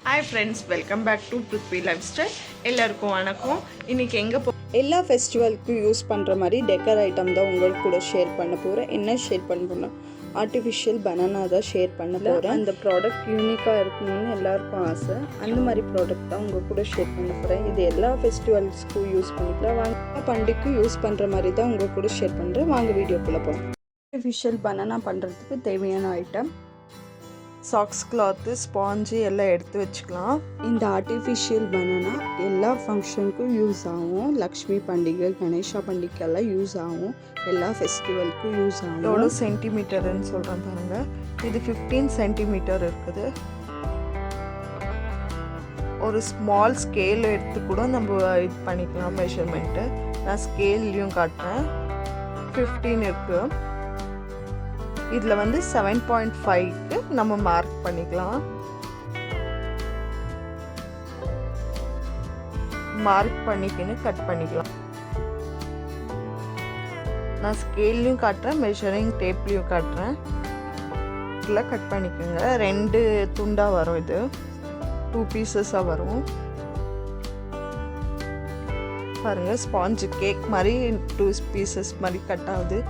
Hi friends, welcome back to Prithvi life style. எல்லாருக்கும் வணக்கம். இன்றைக்கி எங்கே எல்லா ஃபெஸ்டிவலுக்கும் யூஸ் பண்ணுற மாதிரி டெக்கர் ஐட்டம் தான் உங்களுக்கு கூட ஷேர் பண்ண போகிறேன். என்ன ஷேர் பண்ண போனால் ஆர்டிஃபிஷியல் பனானா தான் ஷேர் பண்ண போகிறேன். அந்த ப்ராடக்ட் யூனிக்காக இருக்கணும்னு எல்லாருக்கும் ஆசை. அந்த மாதிரி ப்ராடக்ட் தான் உங்கள் கூட ஷேர் பண்ண போகிறேன். இது எல்லா ஃபெஸ்டிவல்ஸ்க்கும் யூஸ் பண்ணிக்கலாம். வாங்க பண்டிகைக்கும் யூஸ் பண்ணுற மாதிரி தான் உங்கள் கூட ஷேர் பண்ணுறேன். வாங்க வீடியோக்குள்ளே போகலாம். ஆர்டிஃபிஷியல் பனானா பண்ணுறதுக்கு தேவையான ஐட்டம் சாக்ஸ் கிளாத்து, ஸ்பாஞ்சு எல்லாம் எடுத்து வச்சுக்கலாம். இந்த ஆர்டிஃபிஷியல் பனானா எல்லா ஃபங்க்ஷனுக்கும் யூஸ் ஆகும். லக்ஷ்மி பண்டிகை, கணேஷா பண்டிகைக்கெல்லாம் யூஸ் ஆகும். எல்லா ஃபெஸ்டிவலுக்கும் யூஸ் ஆகும். எவ்வளோ சென்டிமீட்டர்னு சொல்கிறேன் பாருங்கள். இது 15 சென்டிமீட்டர் இருக்குது. ஒரு ஸ்மால் ஸ்கேல் எடுத்து கூட நம்ம இது பண்ணிக்கலாம் மெஷர்மெண்ட்டு. நான் ஸ்கேல்லையும் காட்டுறேன். 15 இருக்குது. இதில் வந்து 7.5க்கு நம்ம மார்க் பண்ணிக்கலாம். மார்க் பண்ணிக்கின்னு கட் பண்ணிக்கலாம். நான் ஸ்கேல்லையும் காட்டுறேன், மெஷரிங் டேப்லையும் காட்டுறேன். இதில் கட் பண்ணிக்கோங்க. 2 துண்டாக வரும். இது 2 பீசஸாக வரும். பாருங்கள், ஸ்பாஞ்சு கேக் மாதிரி 2 பீசஸ் மாதிரி கட் ஆகுது.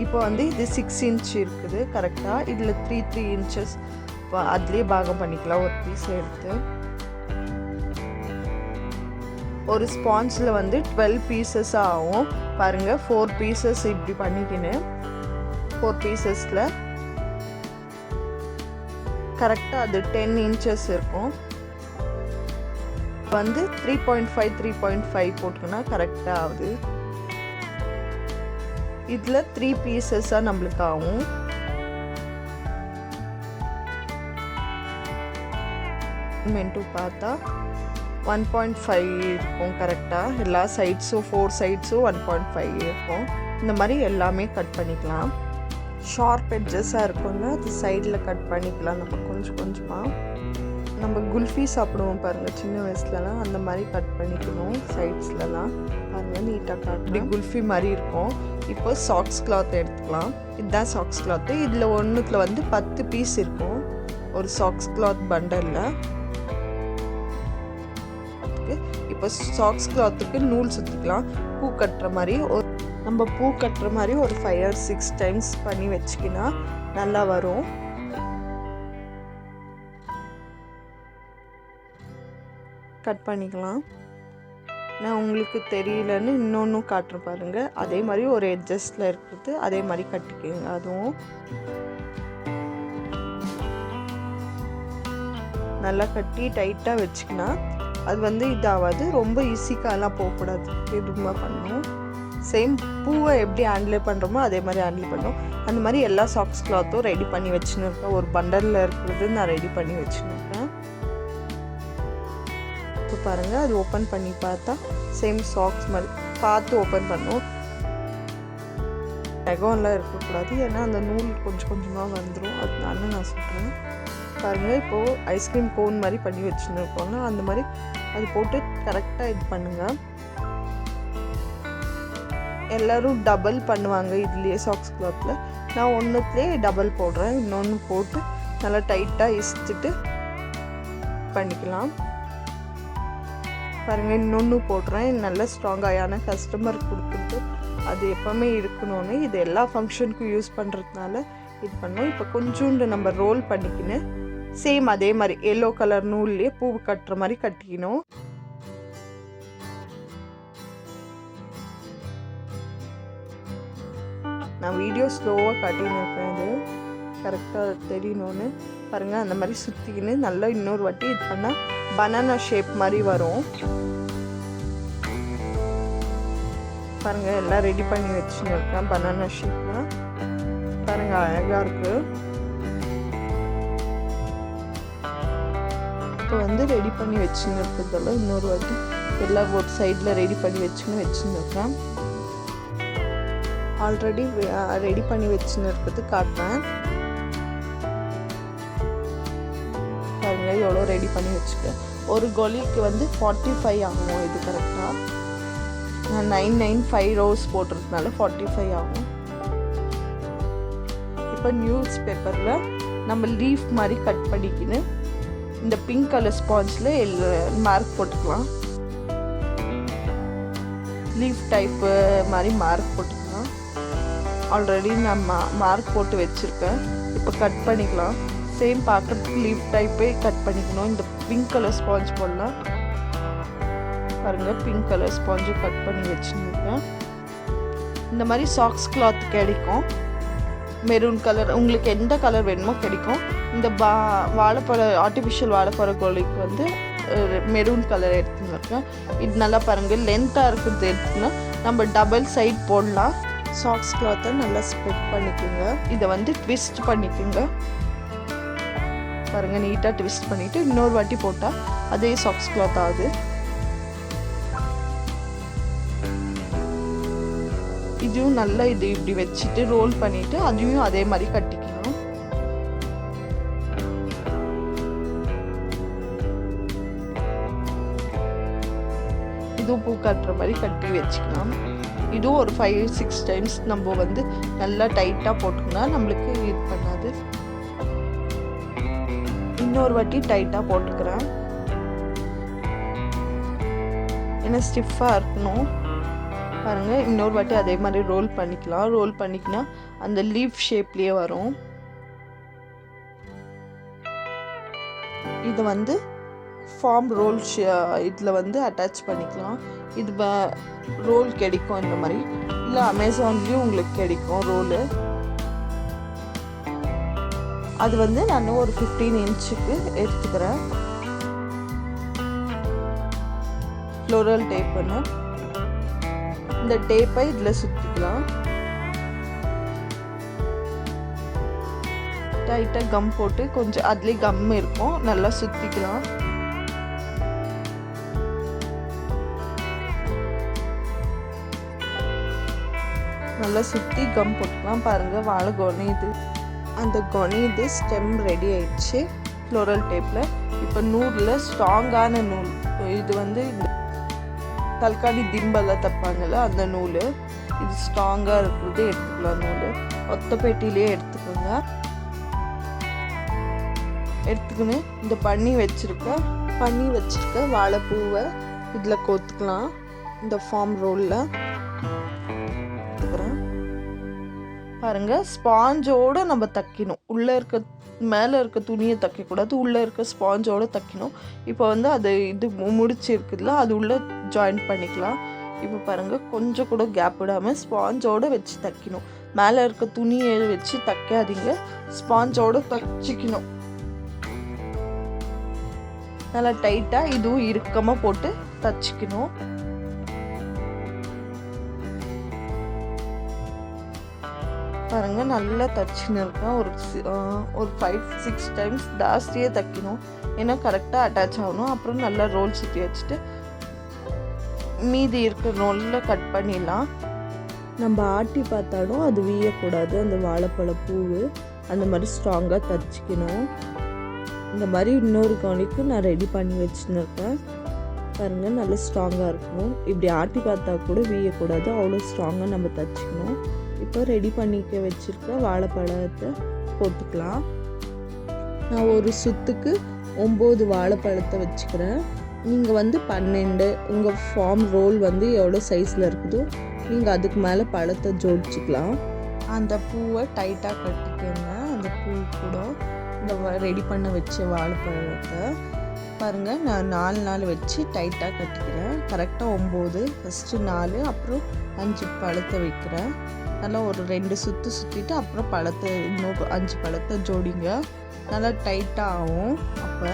இப்போ வந்து இது 6 இன்ச் இருக்குது கரெக்டாக. இதில் 3 இன்ச்சஸ் அதுலேயே பாகம் பண்ணிக்கலாம். ஒரு பீஸ் எடுத்து ஒரு ஸ்பாஞ்சில் வந்து 12 பீசஸ் ஆகும். பாருங்கள், 4 பீசஸ் இப்படி பண்ணிக்கின்னு 4 பீசஸில் கரெக்டாக அது 10 இன்ச்சஸ் இருக்கும். வந்து 3.5 போட்டுக்கினா கரெக்டாக ஆகுது. இதில் 3 பீசஸாக நம்மளுக்கு ஆகும். மென்ட்டு பார்த்தா 1.5 இருக்கும் கரெக்டாக. எல்லா சைட்ஸும் 4 சைட்ஸும் 1.5 இருக்கும். இந்த மாதிரி எல்லாமே கட் பண்ணிக்கலாம். ஷார்ப் எட்ஜஸாக இருக்கும்ல, அது சைடில் கட் பண்ணிக்கலாம். நம்ம கொஞ்சம் கொஞ்சமாக நம்ம குல்ஃபி சாப்பிடுவோம் பாருங்கள் சின்ன வயசுலலாம், அந்த மாதிரி கட் பண்ணிக்கணும். சைட்ஸ்லலாம் பாருங்கள் நீட்டாக காட்டி குல்ஃபி மாதிரி இருக்கும். இப்போ சாக்ஸ் கிளாத் எடுத்துக்கலாம். இதுதான் சாக்ஸ் கிளாத்து. இதில் ஒன்றுத்தில் வந்து 10 பீஸ் இருக்கும் ஒரு சாக்ஸ் கிளாத் பண்டலில். இப்போ சாக்ஸ் கிளாத்துக்கு நூல் சுற்றிக்கலாம். பூ கட்டுற மாதிரி நம்ம பூ கட்டுற மாதிரி ஒரு 5 or 6 டைம்ஸ் பண்ணி வச்சுக்கினா நல்லா வரும். கட் பண்ணிக்கலாம். நான் உங்களுக்கு தெரியலன்னு இன்னொன்றும் காட்டுறேன் பாருங்கள். அதே மாதிரி ஒரு எட்ஜஸ்டில் இருக்கிறது அதே மாதிரி கட்டிக்கோங்க. அதுவும் நல்லா கட்டி டைட்டாக வச்சுக்கினா அது வந்து இதாகாது. ரொம்ப ஈஸிக்காலாம் போகக்கூடாது. இதுமாக பண்ணணும். சேம் பூவை எப்படி ஹேண்டில் பண்ணுறோமோ அதே மாதிரி ஹேண்டில் பண்ணணும். அந்த மாதிரி எல்லா சாக்ஸ் கிளாத்தும் ரெடி பண்ணி வச்சுன்னு இருக்கேன். ஒரு பண்டலில் இருக்கிறது நான் ரெடி பண்ணி வச்சுன்னு இருக்கேன். இப்போ பாருங்கள், அது ஓப்பன் பண்ணி பார்த்தா சேம் சாக்ஸ் மாதிரி பார்த்து ஓப்பன் பண்ணும். நெகம்லாம் இருக்கக்கூடாது, ஏன்னா அந்த நூல் கொஞ்சம் கொஞ்சமாக வந்துடும். அதனால நான் சொல்கிறேன். பாருங்கள், இப்போது ஐஸ்கிரீம் கோன் மாதிரி பண்ணி வச்சுன்னு இருக்கோங்க. அந்த மாதிரி அது போட்டு கரெக்டாக இது பண்ணுங்கள். எல்லோரும் டபுள் பண்ணுவாங்க இதுலேயே சாக்ஸ் கிளாத்தில். நான் ஒன்றுத்துலேயே டபுள் போடுறேன். இன்னொன்று போட்டு நல்லா டைட்டாக இசிச்சுட்டு பண்ணிக்கலாம். பாருங்கள், இன்னொன்று போடுறேன். நல்ல ஸ்ட்ராங்கான கஸ்டமர் கொடுக்குறது அது எப்போவுமே இருக்கணும்னு இது எல்லா ஃபங்க்ஷனுக்கும் யூஸ் பண்ணுறதுனால இது பண்ணோம். இப்போ கொஞ்சோண்டு நம்ம ரோல் பண்ணிக்கின்னு சேம் அதே மாதிரி எல்லோ கலர் நூல்லையே பூ கட்டுற மாதிரி கட்டிக்கணும். நான் வீடியோ ஸ்லோவாக காட்டின்னு இருக்கேன். இது கரெக்டாக தெரியணும்னு பாருங்கள். அந்த மாதிரி சுற்றிக்கின்னு நல்லா இன்னொரு வாட்டி இது பண்ணால் பனானா ஷேப் மாதிரி வரும். பாருங்கள், எல்லாம் ரெடி பண்ணி வச்சுன்னு இருக்கேன். பனானா ஷேப்லாம் பாருங்கள் அழகாக இருக்குது. இப்போ வந்து ரெடி பண்ணி வச்சுன்னு இருக்கிறதெல்லாம் இன்னொரு வாட்டி எல்லாம் ஒரு சைடில் ரெடி பண்ணி வச்சுன்னு இருக்கேன். ஆல்ரெடி ரெடி பண்ணி வச்சுன்னு இருக்கிறது காட்டுறேன். பாருங்கள், எவ்வளோ ரெடி பண்ணி வச்சுக்கேன். ஒரு கோலிக்கு வந்து 45 ஆகும். இது கரெக்டாக நான் 995 ரோஸ் போட்டிருக்கனால 45 ஆகும். இப்போ நியூஸ் பேப்பரில் நம்ம லீஃப் மாதிரி கட் பண்ணிக்கின்னு இந்த பிங்க் கலர் ஸ்பாஞ்சில் மார்க் போட்டுக்கலாம். லீஃப் டைப்பு மாதிரி மார்க் போட்டுக்கலாம். ஆல்ரெடி நான் மார்க் போட்டு வச்சுருக்கேன். இப்போ கட் பண்ணிக்கலாம். சேம் பார்க்குறதுக்கு லீஃப் டைப்பே கட் பண்ணிக்கணும். இந்த பிங்க் கலர் ஸ்பாஞ்ச் போடலாம். பாருங்கள், பிங்க் கலர் ஸ்பாஞ்சு கட் பண்ணி வச்சுருக்கேன். இந்த மாதிரி சாக்ஸ் கிளாத் கிடைக்கும். மெரூன் கலர், உங்களுக்கு எந்த கலர் வேணுமோ கிடைக்கும். இந்த வாழைப்பழம் ஆர்டிஃபிஷியல் வாழைப்பழம் கோழிக்கு வந்து மெரூன் கலர் எடுத்துருக்கேன். இது நல்லா பாருங்கள், லென்த்தாக இருக்கிறது எடுத்துன்னா நம்ம டபுள் சைட் போடலாம். சாக்ஸ் கிளாத்தை நல்லா ஸ்ப்ரெட் பண்ணிக்கோங்க. இதை வந்து ட்விஸ்ட் பண்ணிக்கோங்க. பாருங்கள், நீட்டாக ட்விஸ்ட் பண்ணிவிட்டு இன்னொரு வாட்டி போட்டால் அதே சாக்ஸ் கிளாத் ஆகுது. இதுவும் நல்லா இது இப்படி வச்சுட்டு ரோல் பண்ணிவிட்டு அதையும் அதே மாதிரி கட்டிக்கணும். இதுவும் பூ கட்டுற மாதிரி கட்டி வச்சுக்கலாம். இதுவும் ஒரு 5-6 டைம்ஸ் நம்ம வந்து நல்லா டைட்டாக போட்டுக்கோன்னா நம்மளுக்கு இது பண்ணாது. இன்னொரு வாட்டி டைட்டாக போட்டுக்கிறேன், ஏன்னா ஸ்டிஃபாக இருக்கணும். பாருங்கள், இன்னொரு வாட்டி அதே மாதிரி ரோல் பண்ணிக்கலாம். ரோல் பண்ணிக்கினா அந்த லீஃப் ஷேப்லேயே வரும். இதை வந்து ஃபார்ம் ரோல் இதில் வந்து அட்டாச் பண்ணிக்கலாம். இது ரோல் கிடைக்கும் இந்த மாதிரி, இல்லை அமேசான்லேயும் உங்களுக்கு கிடைக்கும் ரோலு. அது வந்து நான் ஒரு 15 இன்ச்சுக்கு எடுத்துக்கிறேன். ஃப்ளோரல் டேப்புன்னு இந்த டேப்பை இதில் சுற்றிக்கலாம். டைட்டாக கம் போட்டு கொஞ்சம் அதுலேயே கம் இருக்கும், நல்லா சுற்றிக்கலாம். நல்லா சுற்றி கம் போட்டுக்கலாம். பாருங்கள், வாழை கொனை இது, அந்த கொனை இது ஸ்டெம் ரெடி ஆயிடுச்சு ஃப்ளோரல் டேப்பில். இப்போ நூலில் ஸ்ட்ராங்கான நூல், இது வந்து இந்த தல்காணி திம்பெல்லாம் தப்பாங்கல்ல அந்த நூல், இது ஸ்ட்ராங்காக இருக்கிறது எடுத்துக்கலாம். நூல் ஒத்த பெட்டிலே எடுத்துக்கோங்க. எடுத்துக்கின்னு இந்த பண்ணி வச்சுருக்க வாழைப்பூவை இதில் கோத்துக்கலாம். இந்த ஃபார்ம் ரோலில் எடுத்துக்கிறேன். பாருங்கள், ஸ்பாஞ்சோடு நம்ம தைக்கணும். உள்ளே இருக்க மேலே இருக்க துணியை தைக்கக்கூடாது, உள்ளே இருக்க ஸ்பாஞ்சோடு தைக்கணும். இப்போ வந்து அது இது முடிச்சு இருக்குதுல, அது உள்ளே ஜாயின் பண்ணிக்கலாம். இப்போ பாருங்கள், கொஞ்சம் கூட கேப் விடாமல் ஸ்பாஞ்சோடு வச்சு தைக்கணும். மேலே இருக்க துணியை வச்சு தைக்காதீங்க, ஸ்பாஞ்சோடு தைச்சிக்கணும். நல்லா டைட்டாக இதுவும் இறுக்கமாக போட்டு தைச்சிக்கணும். பாருங்கள், நல்லா தைச்சின்னு இருக்கேன். ஒரு 5-6 டைம்ஸ் ஜாஸ்தியே தைக்கணும், ஏன்னா கரெக்டாக அட்டாச் ஆகணும். அப்புறம் நல்லா ரோல் சுற்றி வச்சுட்டு மீதி இருக்கிற ரோலில் கட் பண்ணிடலாம். நம்ம ஆட்டி பார்த்தாலும் அது வீயக்கூடாது. அந்த வாழைப்பழ பூவு அந்த மாதிரி ஸ்ட்ராங்காக தைச்சிக்கணும். இந்த மாதிரி இன்னொரு கவனிக்கு நான் ரெடி பண்ணி வச்சுன்னு இருக்கேன். பாருங்கள், நல்லா ஸ்ட்ராங்காக இருக்கணும். இப்படி ஆட்டி பார்த்தா கூட வீயக்கூடாது, அவ்வளோ ஸ்ட்ராங்காக நம்ம தைச்சிக்கணும். இப்போ ரெடி பண்ணிக்க வச்சுருக்க வாழைப்பழத்தை போட்டுக்கலாம். நான் ஒரு சுத்துக்கு 9 வாழைப்பழத்தை வச்சுக்கிறேன். நீங்கள் வந்து 12, உங்கள் ஃபார்ம் ரோல் வந்து எவ்வளோ சைஸில் இருக்குதோ நீங்கள் அதுக்கு மேலே பழத்தை ஜோடிச்சிக்கலாம். அந்த பூவை டைட்டாக கட்டிக்கோங்க. அந்த பூ கூட இந்த ரெடி பண்ண வச்ச வாழைப்பழத்தை பாருங்கள், நான் 4 நாள் வச்சு டைட்டாக கட்டிக்கிறேன். கரெக்டாக 9, ஃபஸ்ட்டு 4, அப்புறம் 5 பழத்தை வைக்கிறேன். நல்லா ஒரு 2 சுற்றிட்டு அப்புறம் பழத்தை இன்னும் 5 பழத்தை ஜோடிங்க. நல்லா டைட்டாக ஆகும். அப்போ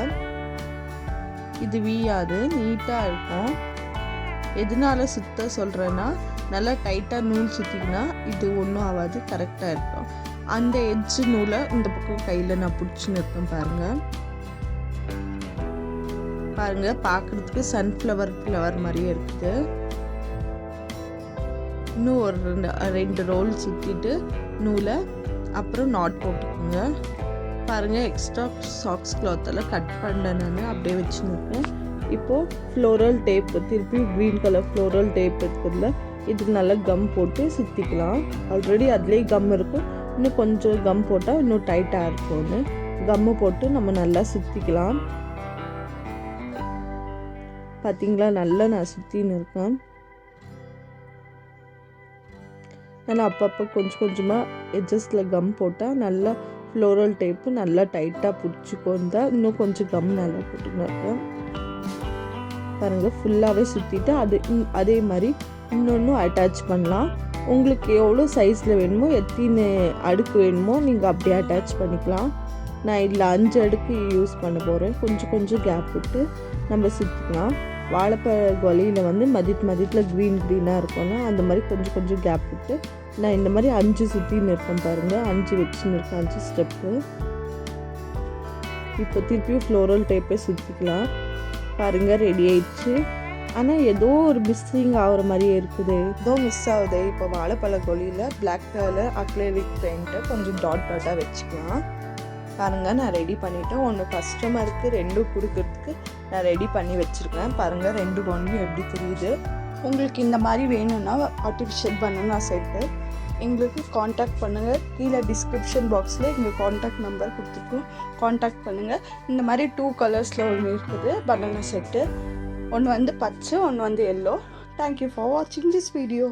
இது வீயாது, நீட்டாக இருக்கும். எதனால சுத்த சொல்கிறேன்னா, நல்லா டைட்டாக நூல் சுற்றிக்கினா இது ஒன்றும் ஆகாது, கரெக்டாக இருக்கும். அந்த எட்ஜு நூலை இந்த பக்கம் கையில் நான் பிடிச்சின்னு இருக்கேன். பாருங்கள், பார்க்குறதுக்கு சன்ஃப்ளவர் மாதிரியே இருக்குது. இன்னும் ஒரு 2 ரோல் சுற்றிட்டு நூலை அப்புறம் நாட் போட்டுக்கோங்க. பாருங்கள், எக்ஸ்ட்ரா சாக்ஸ் கிளாத்தெல்லாம் கட் பண்ணேன் நான், அப்படியே வச்சுருக்கேன். இப்போது ஃப்ளோரல் டேப், திருப்பி க்ரீன் கலர் ஃப்ளோரல் டேப் இருக்குதுல, இதுக்கு நல்லா கம் போட்டு சுற்றிக்கலாம். ஆல்ரெடி அதுலேயே கம் இருக்கும், இன்னும் கொஞ்சம் கம் போட்டால் இன்னும் டைட்டாக இருக்கும்னு கம்மு போட்டு நம்ம நல்லா சுற்றிக்கலாம். பார்த்தீங்களா, நல்லா நான் சுற்றின்னு இருக்கேன். நல்லா அப்பப்போ கொஞ்சம் கொஞ்சமாக எட்ஜஸ்டில் கம் போட்டால் நல்லா ஃப்ளோரல் டேப்பு நல்லா டைட்டாக பிடிச்சிக்கொண்டா இன்னும் கொஞ்சம் கம் நல்லா போட்டுன்னு இருக்கேன். பாருங்கள், ஃபுல்லாகவே சுற்றிட்டு அதே மாதிரி இன்னொன்றும் அட்டாச் பண்ணலாம். உங்களுக்கு எவ்வளோ சைஸில் வேணுமோ, எத்தனை அடுக்கு வேணுமோ நீங்கள் அப்படியே அட்டாச் பண்ணிக்கலாம். நான் இதில் 5 அடுக்கு யூஸ் பண்ண போகிறேன். கொஞ்சம் கொஞ்சம் கேப் விட்டு நம்ம சுற்றிக்கலாம். வாழைப்பழ கொலையில் வந்து மதியத்தில் க்ரீனாக இருக்கும்னா அந்த மாதிரி கொஞ்சம் கொஞ்சம் கேப் விட்டு நான் இந்த மாதிரி 5 சுற்றின்னு இருக்கேன். பாருங்கள், 5 வச்சுன்னு இருக்கேன், 5 ஸ்டெப்பு. இப்போ திருப்பியும் ஃப்ளோரல் டேப்பே சுற்றிக்கலாம். பாருங்கள், ரெடி ஆயிடுச்சு. ஆனால் ஏதோ ஒரு மிஸ்ஸிங் ஆகிற மாதிரியே இருக்குது, ஏதோ மிஸ் ஆகுது. இப்போ வாழைப்பழ கொலியில் பிளாக் கலர் அக்ரிலிக் பெயிண்ட்டை கொஞ்சம் டாட்டாக வச்சுக்கலாம். பாருங்கள், நான் ரெடி பண்ணிவிட்டேன். ஒன்று கஸ்டமருக்கு 2 கொடுக்கறதுக்கு நான் ரெடி பண்ணி வச்சுருக்கேன். பாருங்கள், 2 ஒன்று எப்படி தெரியுது. உங்களுக்கு இந்த மாதிரி வேணும்னா ஆர்டிஃபிஷியல் பனானா செட்டு எங்களுக்கு காண்டாக்ட் பண்ணுங்கள். கீழே டிஸ்கிரிப்ஷன் பாக்ஸில் எங்கள் காண்டாக்ட் நம்பர் கொடுத்துருக்கோம், காண்டாக்ட் பண்ணுங்கள். இந்த மாதிரி 2 கலர்ஸில் ஒன்று இருக்குது பனானா செட்டு. ஒன்று வந்து பச்சை, ஒன்று வந்து எல்லோ. தேங்க்யூ ஃபார் வாட்சிங் திஸ் வீடியோ.